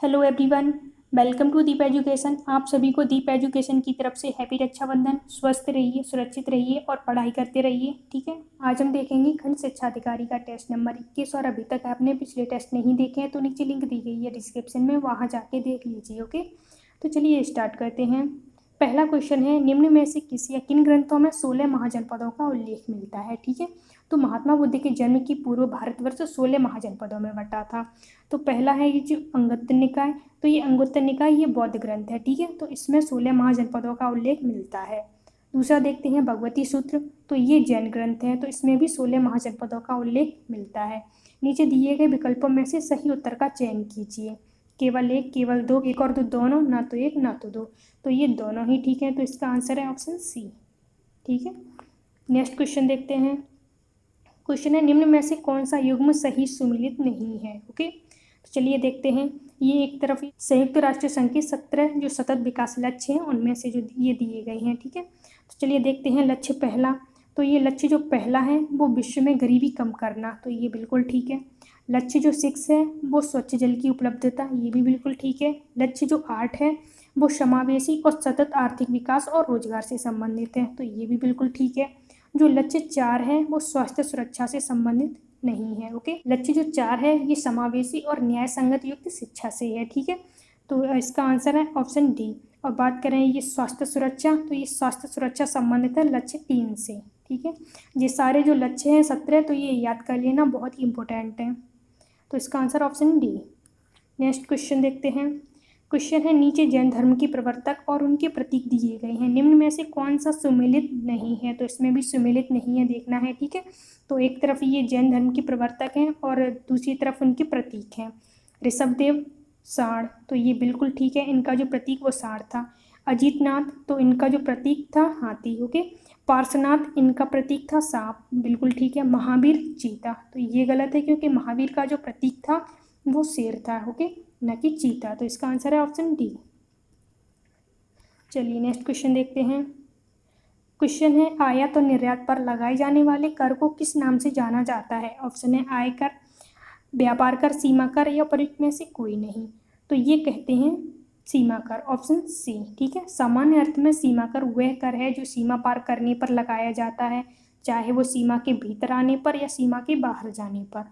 Hello everyone, welcome to Deep Education. आप सभी को दीप एजुकेशन की तरफ से हैप्पी रक्षाबंधन। स्वस्थ रहिए, सुरक्षित रहिए और पढ़ाई करते रहिए। ठीक है, आज हम देखेंगे खंड शिक्षा अधिकारी का टेस्ट नंबर 21। और अभी तक आपने पिछले टेस्ट नहीं देखे हैं तो नीचे लिंक दी गई है डिस्क्रिप्शन में, वहाँ जाके देख लीजिए। ओके, तो चलिए स्टार्ट करते हैं। पहला क्वेश्चन है, निम्न में से किस या किन ग्रंथों में 16 महाजनपदों का उल्लेख मिलता है। ठीक है, तो महात्मा बुद्ध के जन्म की पूर्व भारतवर्ष 16 महाजनपदों में बटा था। तो पहला है ये जो अंगुत्तर निकाय, तो ये अंगुत्तर निकाय ये बौद्ध ग्रंथ है। ठीक है, तो इसमें 16 महाजनपदों का उल्लेख मिलता है। दूसरा देखते हैं भगवती सूत्र, तो ये जैन ग्रंथ है, तो इसमें भी 16 महाजनपदों का उल्लेख मिलता है। नीचे दिए गए विकल्पों में से सही उत्तर का चयन कीजिए। केवल एक, केवल दो, एक और दो, दोनों, ना तो एक ना तो दो। तो ये दोनों ही ठीक है, तो इसका आंसर है ऑप्शन सी। ठीक है, नेक्स्ट क्वेश्चन देखते हैं। क्वेश्चन है, निम्न में से कौन सा युग्म सही सुमेलित नहीं है। ओके, तो चलिए देखते हैं। ये एक तरफ संयुक्त राष्ट्र संघ के 17 जो सतत विकास लक्ष्य हैं उनमें से जो ये दिए गए हैं। ठीक है, तो चलिए देखते हैं। लक्ष्य पहला, तो ये लक्ष्य जो पहला है वो विश्व में गरीबी कम करना, तो ये बिल्कुल ठीक है। लक्ष्य जो 6 है वो स्वच्छ जल की उपलब्धता, ये भी बिल्कुल ठीक है। लक्ष्य जो 8 है वो समावेशी और सतत आर्थिक विकास और रोजगार से संबंधित है, तो ये भी बिल्कुल ठीक है। जो लक्ष्य 4 है वो स्वास्थ्य सुरक्षा से संबंधित नहीं है। ओके, लक्ष्य जो 4 है ये समावेशी और न्याय संगत युक्त शिक्षा से है। ठीक है, तो इसका आंसर है ऑप्शन डी। और बात करें ये स्वास्थ्य सुरक्षा, तो ये स्वास्थ्य सुरक्षा संबंधित है लक्ष्य 3 से। ठीक है, ये सारे जो लक्ष्य हैं 17, तो ये याद कर लेना, बहुत ही इंपॉर्टेंट है। तो इसका answer option D. Next question देखते हैं। क्वेश्चन है, नीचे जैन धर्म के प्रवर्तक और उनके प्रतीक दिए गए हैं, निम्न में से कौन सा सुमेलित नहीं है। तो इसमें भी सुमेलित नहीं है, देखना है। ठीक है, तो एक तरफ ये जैन धर्म के प्रवर्तक हैं और दूसरी तरफ उनके प्रतीक हैं। ऋषभदेव सांड, तो ये बिल्कुल ठीक है, इनका जो प्रतीक वो सांड था। अजीतनाथ, तो इनका जो प्रतीक था हाथी। ओके, पार्श्वनाथ, इनका प्रतीक था सांप, बिल्कुल ठीक है। महावीर चीता, तो ये गलत है क्योंकि महावीर का जो प्रतीक था वो शेर था। ओके, न कि चीता, तो इसका आंसर है ऑप्शन डी। चलिए नेक्स्ट क्वेश्चन देखते हैं। क्वेश्चन है, आयात और निर्यात पर लगाए जाने वाले कर को किस नाम से जाना जाता है। ऑप्शन है आयकर, व्यापार कर, सीमा कर या प्रयुक्त में से कोई नहीं। तो ये कहते हैं सीमा कर, ऑप्शन सी। ठीक है, सामान्य अर्थ में सीमा कर वह कर है जो सीमा पार करने पर लगाया जाता है, चाहे वो सीमा के भीतर आने पर या सीमा के बाहर जाने पर।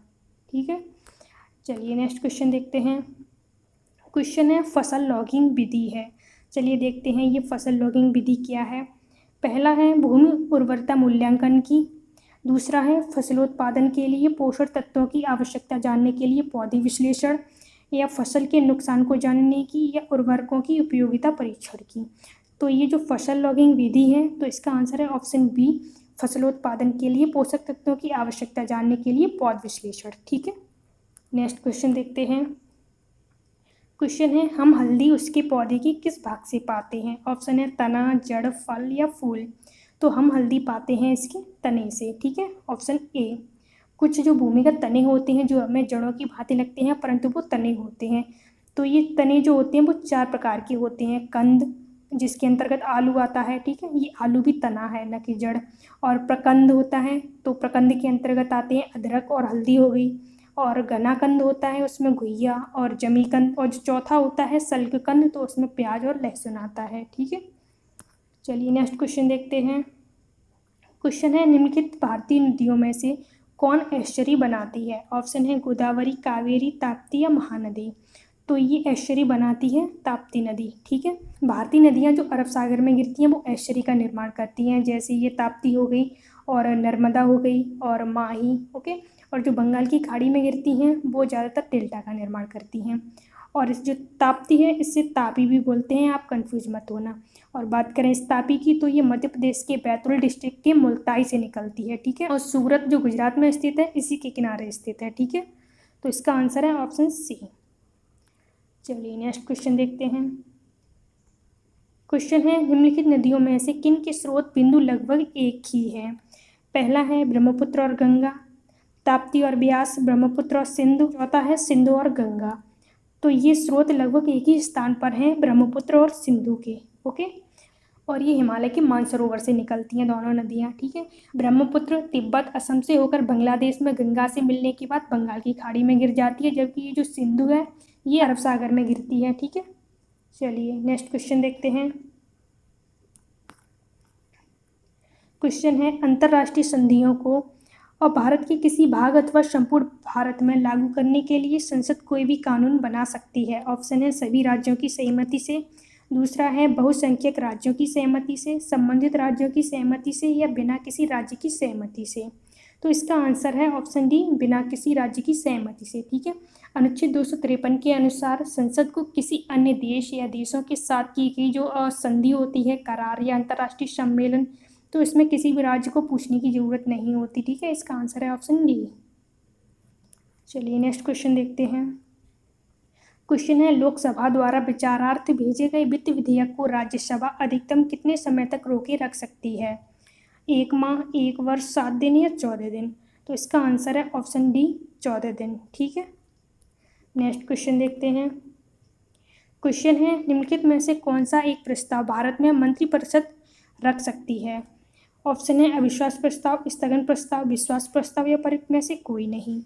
ठीक है, चलिए नेक्स्ट क्वेश्चन देखते हैं। क्वेश्चन है, फसल लॉगिंग विधि है। चलिए देखते हैं ये फसल लॉगिंग विधि क्या है। पहला है भूमि उर्वरता मूल्यांकन की। दूसरा है फसलोत्पादन के लिए पोषक तत्वों की आवश्यकता जानने के लिए पौधे विश्लेषण, या फसल के नुकसान को जानने की, या उर्वरकों की उपयोगिता परीक्षण की। तो ये जो फसल लॉगिंग विधि है, तो इसका आंसर है ऑप्शन बी, फसलोत्पादन के लिए पोषक तत्वों की आवश्यकता जानने के लिए पौध विश्लेषण। ठीक है, नेक्स्ट क्वेश्चन देखते हैं। क्वेश्चन है, हम हल्दी उसके पौधे के किस भाग से पाते हैं। ऑप्शन है तना, जड़, फल या फूल। तो हम हल्दी पाते हैं इसके तने से। ठीक है, ऑप्शन ए। कुछ जो भूमिगत तने होते हैं जो हमें जड़ों की भांति लगते हैं परंतु वो तने होते हैं। तो ये तने जो होते हैं वो 4 प्रकार के होते हैं। कंद, जिसके अंतर्गत आलू आता है। ठीक है, ये आलू भी तना है न कि जड़। और प्रकंद होता है, तो प्रकंद के अंतर्गत आते हैं अदरक और हल्दी हो गई। और घनाकंद होता है, उसमें घुइया और जमीकंद। और जो चौथा होता है सल्ककंद, तो उसमें प्याज और लहसुन आता है। ठीक है, चलिए नेक्स्ट क्वेश्चन देखते हैं। क्वेश्चन है, निम्नलिखित भारतीय नदियों में से कौन एस्चुरी बनाती है। ऑप्शन है गोदावरी, कावेरी, ताप्ती या महानदी। तो ये एस्चुरी बनाती है ताप्ती नदी। ठीक है, भारतीय नदियाँ जो अरब सागर में गिरती हैं वो एस्चुरी का निर्माण करती हैं, जैसे ये ताप्ती हो गई और नर्मदा हो गई और माही। ओके, और जो बंगाल की खाड़ी में गिरती हैं वो ज़्यादातर डेल्टा का निर्माण करती हैं। और इस जो ताप्ती है इससे तापी भी बोलते हैं, आप कंफ्यूज मत होना। और बात करें इस तापी की, तो ये मध्य प्रदेश के बैतूल डिस्ट्रिक्ट के मुल्ताई से निकलती है। ठीक है, और सूरत जो गुजरात में स्थित है इसी के किनारे स्थित है। ठीक है, तो इसका आंसर है ऑप्शन सी। चलिए नेक्स्ट क्वेश्चन देखते हैं। क्वेश्चन है, निम्नलिखित नदियों में से किन के स्रोत बिंदु लगभग एक ही है। पहला है ब्रह्मपुत्र और गंगा, ताप्ती और ब्यास, ब्रह्मपुत्र और सिंधु, चौथा है सिंधु और गंगा। तो ये स्रोत लगभग एक ही स्थान पर हैं, ब्रह्मपुत्र और सिंधु के। ओके, और ये हिमालय के मानसरोवर से निकलती हैं दोनों नदियाँ। ठीक है, ब्रह्मपुत्र तिब्बत असम से होकर बांग्लादेश में गंगा से मिलने के बाद बंगाल की खाड़ी में गिर जाती है, जबकि ये जो सिंधु है ये अरब सागर में गिरती है, ठीक है। चलिए नेक्स्ट क्वेश्चन देखते हैं। क्वेश्चन है, अंतर्राष्ट्रीय संधियों को और भारत के किसी भाग अथवा संपूर्ण भारत में लागू करने के लिए संसद कोई भी कानून बना सकती है। ऑप्शन है सभी राज्यों की सहमति से, दूसरा है बहुसंख्यक राज्यों की सहमति से, संबंधित राज्यों की सहमति से, या बिना किसी राज्य की सहमति से। तो इसका आंसर है ऑप्शन डी, बिना किसी राज्य की सहमति से, ठीक है। अनुच्छेद 253 के अनुसार संसद को किसी अन्य देश या देशों के साथ की गई जो संधि होती है, करार या अंतर्राष्ट्रीय सम्मेलन, तो इसमें किसी भी राज्य को पूछने की जरूरत नहीं होती, ठीक है। इसका आंसर है ऑप्शन डी। चलिए नेक्स्ट क्वेश्चन देखते हैं। क्वेश्चन है, लोकसभा द्वारा विचारार्थ भेजे गए वित्त विधेयक को राज्यसभा अधिकतम कितने समय तक रोके रख सकती है? 1 माह, 1 वर्ष, 7 दिन या 14 दिन। तो इसका आंसर है ऑप्शन डी, 14 दिन, ठीक है। नेक्स्ट क्वेश्चन देखते हैं। क्वेश्चन है, निम्नलिखित में से कौन सा एक प्रस्ताव भारत में मंत्रिपरिषद रख सकती है? ऑप्शन है अविश्वास प्रस्ताव, स्थगन प्रस्ताव, विश्वास प्रस्ताव, या परिक्त में से कोई नहीं।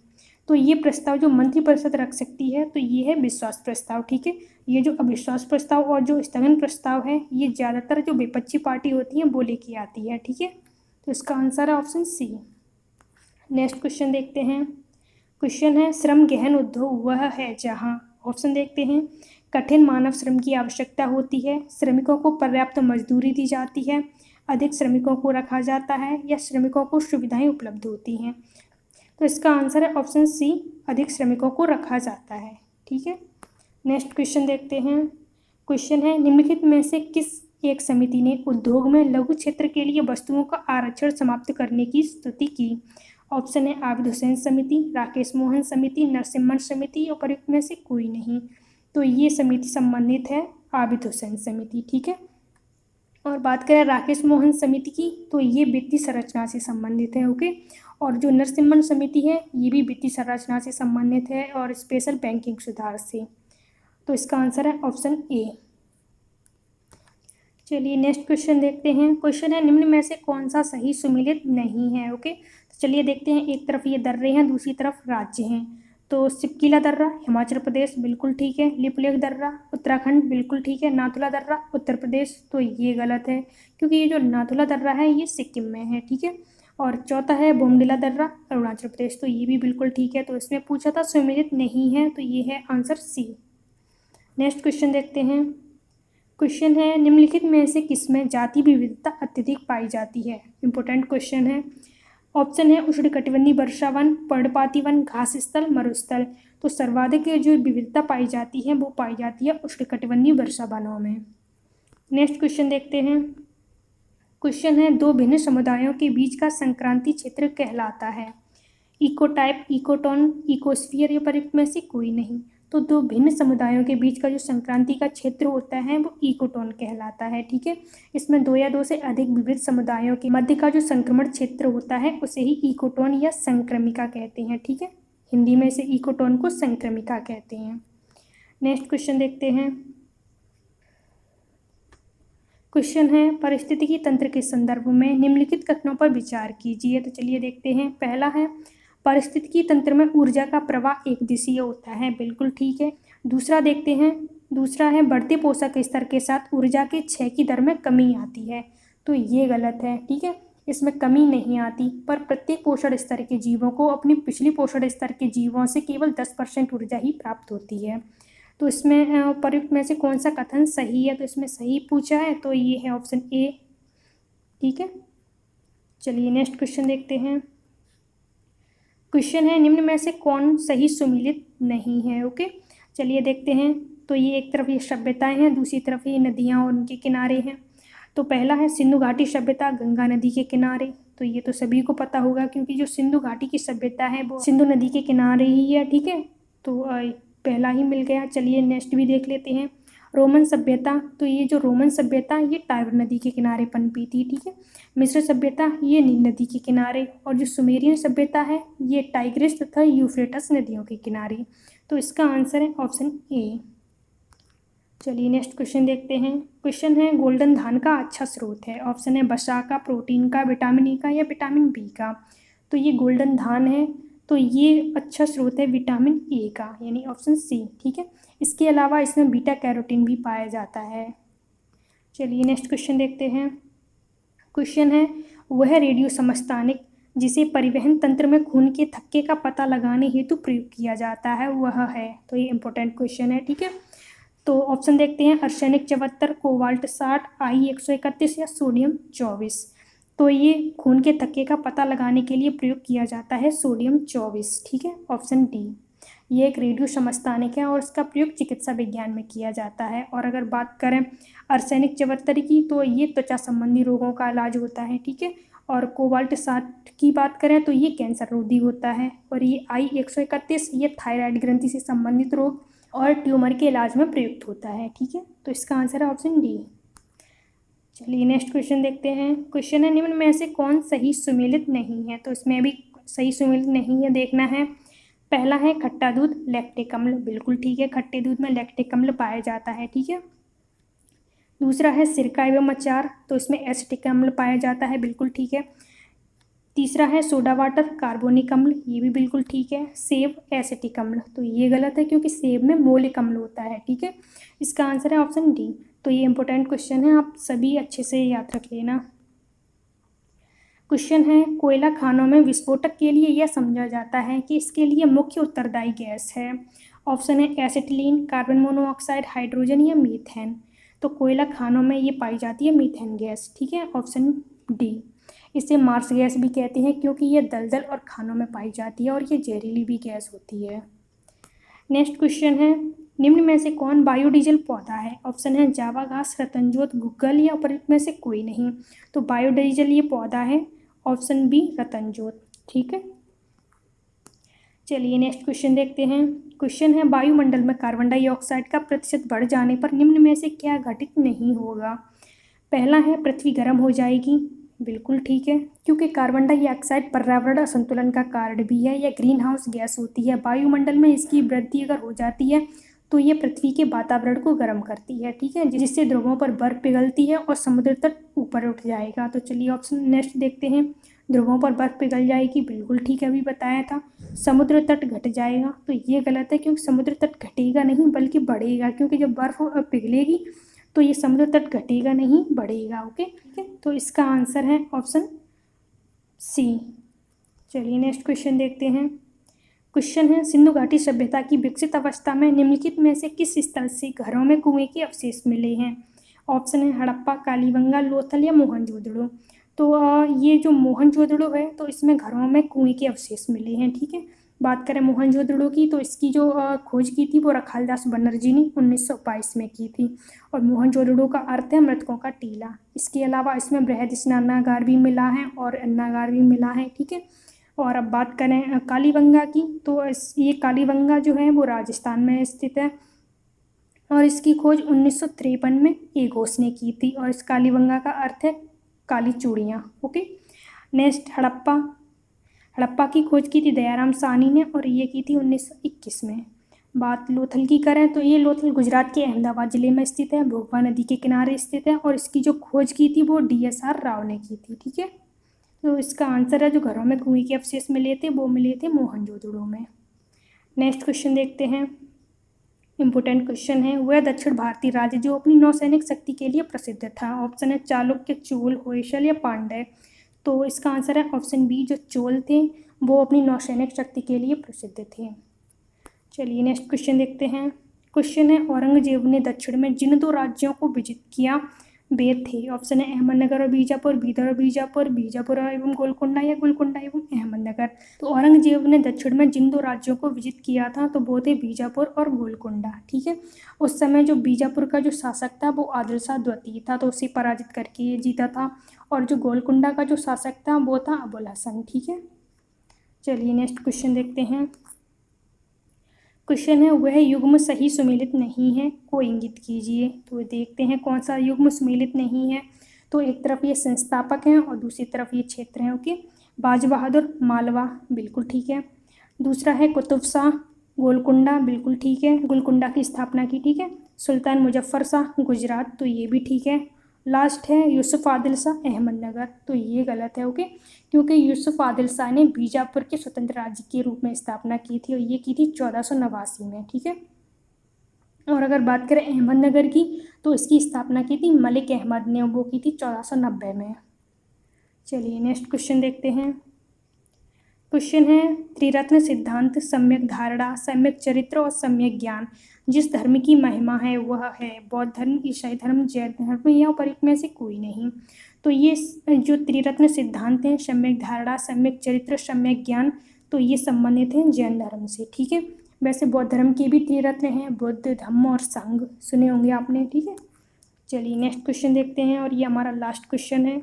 तो ये प्रस्ताव जो मंत्रिपरिषद रख सकती है तो ये है विश्वास प्रस्ताव, ठीक है। ये जो अविश्वास प्रस्ताव और जो स्थगन प्रस्ताव है ये ज़्यादातर जो विपक्षी पार्टी होती है वो लेके आती है, ठीक है। तो इसका आंसर है ऑप्शन सी। नेक्स्ट क्वेश्चन देखते हैं। क्वेश्चन है, श्रम गहन उद्योग वह है जहाँ, ऑप्शन देखते हैं, कठिन मानव श्रम की आवश्यकता होती है, श्रमिकों को पर्याप्त मजदूरी दी जाती है, अधिक श्रमिकों को रखा जाता है, या श्रमिकों को सुविधाएं उपलब्ध होती हैं। तो इसका आंसर है ऑप्शन सी, अधिक श्रमिकों को रखा जाता है, ठीक है। नेक्स्ट क्वेश्चन देखते हैं। क्वेश्चन है, निम्नलिखित में से किस एक समिति ने उद्योग में लघु क्षेत्र के लिए वस्तुओं का आरक्षण समाप्त करने की स्तुति की? ऑप्शन है आबिद हुसैन समिति, राकेश मोहन समिति, नरसिम्हन समिति, और प्रयुक्त में से कोई नहीं। तो ये समिति संबंधित है आबिद हुसैन समिति, ठीक है। और बात करें राकेश मोहन समिति की तो ये वित्तीय संरचना से संबंधित है, ओके। और जो नरसिम्हन समिति है ये भी वित्तीय संरचना से संबंधित है और स्पेशल बैंकिंग सुधार से। तो इसका आंसर है ऑप्शन ए। चलिए नेक्स्ट क्वेश्चन देखते हैं। क्वेश्चन है, निम्न में से कौन सा सही सुमेलित नहीं है, ओके। तो चलिए देखते हैं। एक तरफ ये दर्रे हैं, दूसरी तरफ राज्य हैं। तो सिपकीला दर्रा हिमाचल प्रदेश बिल्कुल ठीक है, लिपुलेख दर्रा उत्तराखंड बिल्कुल ठीक है, नाथुला दर्रा उत्तर प्रदेश तो ये गलत है क्योंकि ये जो नाथुला दर्रा है ये सिक्किम में है, ठीक है। और चौथा है बोमडिला दर्रा अरुणाचल प्रदेश, तो ये भी बिल्कुल ठीक है। तो इसमें पूछा था सुमेलित नहीं है, तो ये है आंसर सी। नेक्स्ट क्वेश्चन देखते हैं। क्वेश्चन है, निम्नलिखित में से किसमें जाति विविधता अत्यधिक पाई जाती है? इंपॉर्टेंट क्वेश्चन है। ऑप्शन है उष्णकटिबंधीय वर्षा वन, पर्णपाती वन, घास स्थल, मरुस्थल। तो सर्वाधिक जो विविधता पाई जाती है वो पाई जाती है उष्णकटिबंधीय वर्षा वनों में। नेक्स्ट क्वेश्चन देखते हैं। क्वेश्चन है, दो भिन्न समुदायों के बीच का संक्रांति क्षेत्र कहलाता है? इकोटाइप, इकोटोन, इकोस्फीयर, या प्रयुक्त में से कोई नहीं। तो दो भिन्न समुदायों के बीच का जो संक्रांति का क्षेत्र होता है वो इकोटोन कहलाता है, ठीक है। इसमें 2 या 2 से अधिक विविध समुदायों के मध्य का जो संक्रमण क्षेत्र होता है उसे ही इकोटोन या संक्रमिका कहते हैं, ठीक है। हिंदी में इसे इकोटोन को संक्रमिका कहते हैं। नेक्स्ट क्वेश्चन देखते हैं। क्वेश्चन है, पारिस्थितिकी तंत्र के संदर्भ में निम्नलिखित कथनों पर विचार कीजिए। तो चलिए देखते हैं। पहला है, पारिस्थितिकी तंत्र में ऊर्जा का प्रवाह एक दिशीय होता है, बिल्कुल ठीक है। दूसरा देखते हैं। दूसरा है, बढ़ते पोषक स्तर के साथ ऊर्जा के क्षय की दर में कमी आती है, तो ये गलत है, ठीक है। इसमें कमी नहीं आती, पर प्रत्येक पोषण स्तर के जीवों को अपनी पिछली पोषण स्तर के जीवों से केवल 10% ऊर्जा ही प्राप्त होती है। तो इसमें प्रयुक्त में से कौन सा कथन सही है? तो इसमें सही पूछा है तो ये है ऑप्शन ए, ठीक है। चलिए नेक्स्ट क्वेश्चन देखते हैं। क्वेश्चन है, निम्न में से कौन सही सुमेलित नहीं है, ओके। चलिए देखते हैं। तो ये एक तरफ ये सभ्यताएं हैं, दूसरी तरफ ये नदियाँ और उनके किनारे हैं। तो पहला है सिंधु घाटी सभ्यता गंगा नदी के किनारे, तो ये तो सभी को पता होगा क्योंकि जो सिंधु घाटी की सभ्यता है वो सिंधु नदी के किनारे ही है, ठीक है। तो पहला ही मिल गया। चलिए नेक्स्ट भी देख लेते हैं। रोमन सभ्यता, तो ये जो रोमन सभ्यता ये टाइबर नदी के किनारे पनपी थी, ठीक है। मिस्र सभ्यता ये नील नदी के किनारे, और जो सुमेरियन सभ्यता है ये टाइग्रिस तथा यूफ्रेटस नदियों के किनारे। तो इसका आंसर है ऑप्शन ए। चलिए नेक्स्ट क्वेश्चन देखते हैं। क्वेश्चन है, गोल्डन धान का अच्छा स्रोत है? ऑप्शन है वसा का, प्रोटीन का, विटामिन ई का, या विटामिन बी का। तो ये गोल्डन धान है तो ये अच्छा स्रोत है विटामिन ए का, यानी ऑप्शन सी, ठीक है। इसके अलावा इसमें बीटा कैरोटीन भी पाया जाता है। चलिए नेक्स्ट क्वेश्चन देखते हैं। क्वेश्चन है, वह रेडियो समस्थानिक जिसे परिवहन तंत्र में खून के थक्के का पता लगाने हेतु प्रयोग किया जाता है वह है। तो ये इंपॉर्टेंट क्वेश्चन है, ठीक है। तो ऑप्शन देखते हैं, आर्सेनिक 74, कोबाल्ट 60, आई 131 या सोडियम 24। तो ये खून के थक्के का पता लगाने के लिए प्रयोग किया जाता है सोडियम 24, ठीक है, ऑप्शन डी। ये एक रेडियो समस्थानिक है और इसका प्रयोग चिकित्सा विज्ञान में किया जाता है। और अगर बात करें आर्सेनिक 74 की, तो ये त्वचा संबंधी रोगों का इलाज होता है, ठीक है। और कोबाल्ट 60 की बात करें तो ये कैंसर रोधी होता है। और ये आई 131 ये थायराइड ग्रंथि से संबंधित रोग और ट्यूमर के इलाज में प्रयुक्त होता है, ठीक है। तो इसका आंसर है ऑप्शन डी। चलिए नेक्स्ट क्वेश्चन देखते हैं। क्वेश्चन है, निम्न में से कौन सही सुमेलित नहीं है। तो इसमें भी सही सुमेलित नहीं है, देखना है। पहला है खट्टा दूध, लैक्टिक अम्ल, बिल्कुल ठीक है, खट्टे दूध में लैक्टिक अम्ल पाया जाता है, ठीक है। दूसरा है सिरका एवं अचार, तो इसमें एसिटिक अम्ल पाया जाता है, बिल्कुल ठीक है। तीसरा है सोडा वाटर, कार्बोनिक अम्ल, ये भी बिल्कुल ठीक है। सेब, एसिटिक अम्ल, तो ये गलत है क्योंकि सेब में मोलिक अम्ल होता है, ठीक है। इसका आंसर है ऑप्शन डी। तो ये इंपॉर्टेंट क्वेश्चन है, आप सभी अच्छे से याद रख लेना। क्वेश्चन है, कोयला खानों में विस्फोटक के लिए यह समझा जाता है कि इसके लिए मुख्य उत्तरदायी गैस है। ऑप्शन है एसिटिलीन, कार्बन मोनोऑक्साइड, हाइड्रोजन या मीथेन। तो कोयला खानों में ये पाई जाती है मीथेन गैस, ठीक है, ऑप्शन डी। इसे मार्स गैस भी कहते हैं क्योंकि ये दलदल और खानों में पाई जाती है और ये जहरीली भी गैस होती है। नेक्स्ट क्वेश्चन है, निम्न में से कौन बायोडीजल पौधा है। ऑप्शन है जावा घास, रतनजोत, गुग्गल या उपरोक्त में से कोई नहीं। तो बायोडीजल ये पौधा है, ऑप्शन बी रतनजोत, ठीक है। चलिए नेक्स्ट क्वेश्चन देखते हैं। क्वेश्चन है, वायुमंडल में कार्बन डाइऑक्साइड का प्रतिशत बढ़ जाने पर निम्न में से क्या घटित नहीं होगा। पहला है पृथ्वी गर्म हो जाएगी, बिल्कुल ठीक है, क्योंकि कार्बन डाइऑक्साइड पर्यावरण असंतुलन का कारण भी है, यह ग्रीन हाउस गैस होती है। वायुमंडल में इसकी वृद्धि अगर हो जाती है तो ये पृथ्वी के वातावरण को गर्म करती है, ठीक है, जिससे ध्रुवों पर बर्फ पिघलती है और समुद्र तट ऊपर उठ जाएगा। तो चलिए ऑप्शन नेक्स्ट देखते हैं। ध्रुवों पर बर्फ पिघल जाएगी, बिल्कुल ठीक है, अभी बताया था। समुद्र तट घट जाएगा, तो ये गलत है क्योंकि समुद्र तट घटेगा नहीं बल्कि बढ़ेगा, क्योंकि जब बर्फ पिघलेगी तो ये समुद्र तट घटेगा नहीं बढ़ेगा, ओके, ठीक है। तो इसका आंसर है ऑप्शन सी। चलिए नेक्स्ट क्वेश्चन देखते हैं। क्वेश्चन है, सिंधु घाटी सभ्यता की विकसित अवस्था में निम्नलिखित में से किस स्थल से घरों में कुएं के अवशेष मिले हैं। ऑप्शन है हड़प्पा, कालीबंगा, लोथल या मोहनजोदड़ो। तो ये जो मोहनजोदड़ो है तो इसमें घरों में कुएं के अवशेष मिले हैं, ठीक है। बात करें मोहनजोदड़ो की, तो इसकी जो खोज की थी वो रखालदास बनर्जी ने 1922 में की थी। और मोहनजोदड़ो का अर्थ है मृतकों का टीला। इसके अलावा इसमें बृहद स्नानागार भी मिला है और अन्नागार भी मिला है, ठीक है। और अब बात करें कालीबंगा की, तो ये कालीबंगा जो है वो राजस्थान में स्थित है और इसकी खोज 1953 में एक घोष ने की थी। और इस कालीबंगा का अर्थ है काली चूड़ियाँ, ओके। नेक्स्ट हड़प्पा, हड़प्पा की खोज की थी दयाराम साहनी ने और ये की थी 1921 में। बात लोथल की करें तो ये लोथल गुजरात के अहमदाबाद जिले में स्थित है, भोगवा नदी के किनारे स्थित है और इसकी जो खोज की थी वो DSR राव ने की थी, ठीक है। तो इसका आंसर है जो घरों में कुएं के अवशेष मिले थे वो मिले थे मोहनजोदड़ो में। नेक्स्ट क्वेश्चन देखते हैं। इंपोर्टेंट क्वेश्चन है, वह दक्षिण भारतीय राज्य जो अपनी नौसैनिक शक्ति के लिए प्रसिद्ध था। ऑप्शन है चालुक्य, चोल, होयसल या पांड्य। तो इसका आंसर है ऑप्शन बी, जो चोल थे वो अपनी नौसैनिक शक्ति के लिए प्रसिद्ध थे। चलिए नेक्स्ट क्वेश्चन देखते हैं। क्वेश्चन है, औरंगजेब ने दक्षिण में जिन दो राज्यों को विजित किया वे थे। ऑप्शन है अहमदनगर और बीजापुर, बीदर और बीजापुर, बीजापुर एवं गोलकुंडा या गोलकुंडा एवं अहमदनगर। तो औरंगजेब ने दक्षिण में जिन दो राज्यों को विजित किया था तो वो थे बीजापुर और गोलकुंडा, ठीक है। उस समय जो बीजापुर का जो शासक था वो आदिल शाह द्वितीय था, तो उसे पराजित करके ये जीता था। और जो गोलकुंडा का जो शासक था वो था अबुल हसन, ठीक है। चलिए नेक्स्ट क्वेश्चन देखते हैं। क्वेश्चन है, वह युग्म सही सुमेलित नहीं है को इंगित कीजिए। तो देखते हैं कौन सा युग्म सुमेलित नहीं है। तो एक तरफ ये संस्थापक हैं और दूसरी तरफ ये क्षेत्र हैं, ओके। बाज बहादुर, मालवा, बिल्कुल ठीक है। दूसरा है कुतुब शाह, गोलकुंडा, बिल्कुल ठीक है, गोलकुंडा की स्थापना की, ठीक है। सुल्तान मुजफ्फर शाह, गुजरात, तो ये भी ठीक है। लास्ट है यूसुफ आदिल शाह, अहमदनगर, तो ये गलत है, ओके, क्योंकि यूसुफ आदिल शाह ने बीजापुर के स्वतंत्र राज्य के रूप में स्थापना की थी और ये की थी 1489 में, ठीक है। और अगर बात करें अहमदनगर की, तो इसकी स्थापना की थी मलिक अहमद ने, वो की थी 1490 में। चलिए नेक्स्ट क्वेश्चन देखते हैं। क्वेश्चन है त्रिरत्न सिद्धांत, सम्यक धारणा, सम्यक चरित्र और सम्यक ज्ञान। जिस धर्म की महिमा है वह है बौद्ध धर्म, ईसाई धर्म, जैन धर्म या ऊपर में से कोई नहीं। तो ये जो त्रिरत्न सिद्धांत हैं, सम्यक धारणा, सम्यक चरित्र, सम्यक ज्ञान, तो ये संबंधित हैं जैन धर्म से। ठीक है, वैसे बौद्ध धर्म के भी त्रिरत्न हैं, बुद्ध, धम्म और संघ, सुने होंगे आपने। ठीक है, चलिए नेक्स्ट क्वेश्चन देखते हैं और ये हमारा लास्ट क्वेश्चन है।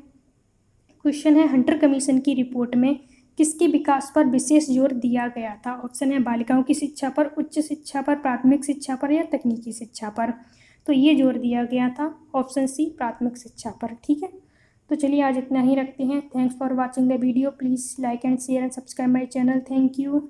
क्वेश्चन है हंटर कमीशन की रिपोर्ट में किसके विकास पर विशेष जोर दिया गया था। ऑप्शन है बालिकाओं की शिक्षा पर, उच्च शिक्षा पर, प्राथमिक शिक्षा पर या तकनीकी शिक्षा पर। तो ये जोर दिया गया था ऑप्शन सी, प्राथमिक शिक्षा पर। ठीक है, तो चलिए आज इतना ही रखते हैं। Thanks for watching the video. Please like and share and subscribe my channel. Thank you.